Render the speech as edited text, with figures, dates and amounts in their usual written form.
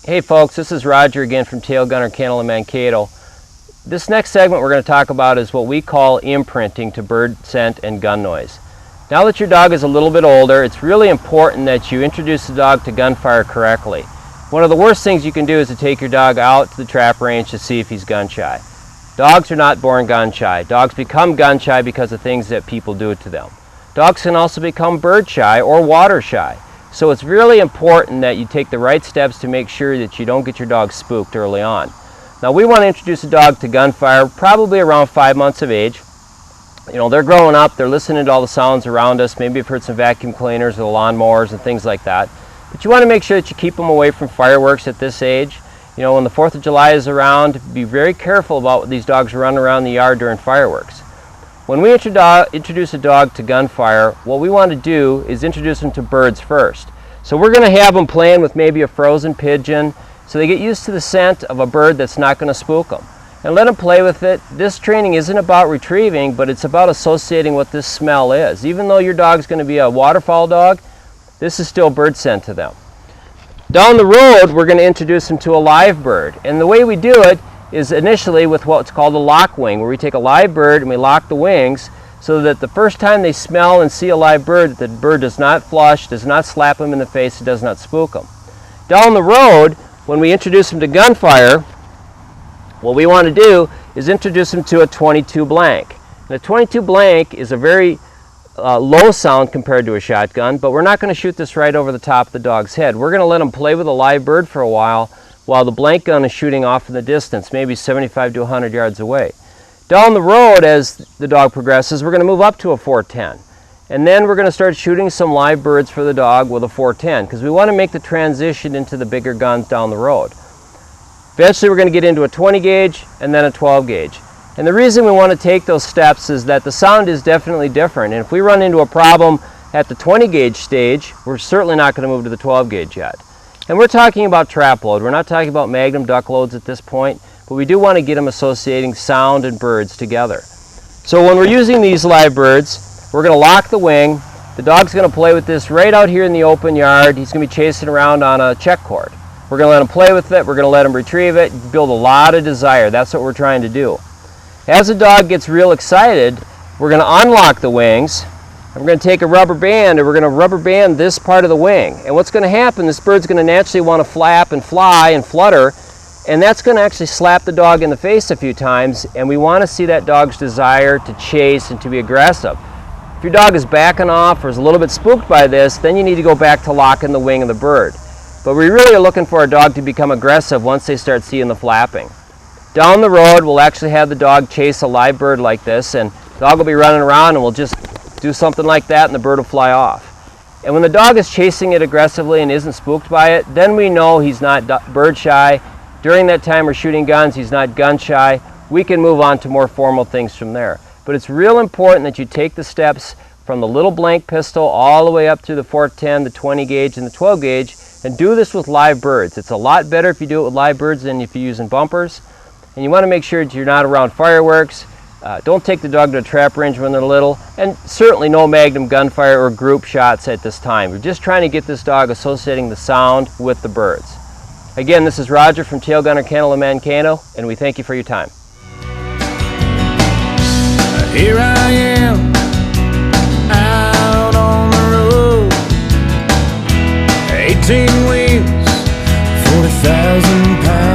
Hey folks, this is Roger again from Tail Gunner Kennel in Mankato. This next segment we're going to talk about is what we call imprinting to bird scent and gun noise. Now that your dog is a little bit older, it's really important that you introduce the dog to gunfire correctly. One of the worst things you can do is to take your dog out to the trap range to see if he's gun shy. Dogs are not born gun shy. Dogs become gun shy because of things that people do to them. Dogs can also become bird shy or water shy. So it's really important that you take the right steps to make sure that you don't get your dog spooked early on. Now we want to introduce a dog to gunfire probably around 5 months of age. You know, they're growing up, they're listening to all the sounds around us. Maybe you've heard some vacuum cleaners or lawnmowers and things like that. But you want to make sure that you keep them away from fireworks at this age. You know, when the 4th of July is around, be very careful about what these dogs running around the yard during fireworks. When we introduce a dog to gunfire, what we want to do is introduce them to birds first. So we're going to have them playing with maybe a frozen pigeon so they get used to the scent of a bird that's not going to spook them. And let them play with it. This training isn't about retrieving, but it's about associating what this smell is. Even though your dog's going to be a waterfowl dog, this is still bird scent to them. Down the road, we're going to introduce them to a live bird. And the way we do it is initially with what's called a lock wing, where we take a live bird and we lock the wings so that the first time they smell and see a live bird, the bird does not flush, does not slap them in the face, it does not spook them. Down the road, when we introduce them to gunfire, what we want to do is introduce them to a 22 blank. And a 22 blank is a very low sound compared to a shotgun, but we're not going to shoot this right over the top of the dog's head. We're going to let them play with a live bird for a while the blank gun is shooting off in the distance, maybe 75 to 100 yards away. Down the road, as the dog progresses, we're going to move up to a 410. And then we're going to start shooting some live birds for the dog with a 410, because we want to make the transition into the bigger guns down the road. Eventually we're going to get into a 20 gauge and then a 12 gauge. And the reason we want to take those steps is that the sound is definitely different. And if we run into a problem at the 20 gauge stage, we're certainly not going to move to the 12 gauge yet. And we're talking about trap load. We're not talking about magnum duck loads at this point, but we do want to get them associating sound and birds together. So when we're using these live birds, we're going to lock the wing. The dog's going to play with this right out here in the open yard. He's going to be chasing around on a check cord. We're going to let him play with it. We're going to let him retrieve it, build a lot of desire. That's what we're trying to do. As the dog gets real excited, we're going to unlock the wings. And we're going to take a rubber band and we're going to rubber band this part of the wing. And what's going to happen, this bird's going to naturally want to flap and fly and flutter, and that's going to actually slap the dog in the face a few times, and we want to see that dog's desire to chase and to be aggressive. If your dog is backing off or is a little bit spooked by this, then you need to go back to locking the wing of the bird. But we really are looking for a dog to become aggressive once they start seeing the flapping. Down the road, we'll actually have the dog chase a live bird like this, and the dog will be running around and we'll just do something like that and the bird will fly off. And when the dog is chasing it aggressively and isn't spooked by it, then we know he's not bird shy. During that time we're shooting guns, he's not gun shy. We can move on to more formal things from there. But it's real important that you take the steps from the little blank pistol all the way up through the 410, the 20 gauge, and the 12 gauge, and do this with live birds. It's a lot better if you do it with live birds than if you're using bumpers. And you want to make sure that you're not around fireworks. Don't take the dog to a trap range when they're little, and certainly no magnum gunfire or group shots at this time. We're just trying to get this dog associating the sound with the birds. Again, this is Roger from Tail Gunner Kennel in Mankato, and we thank you for your time. Here I am, out on the road, 18 wheels, 40,000 pounds.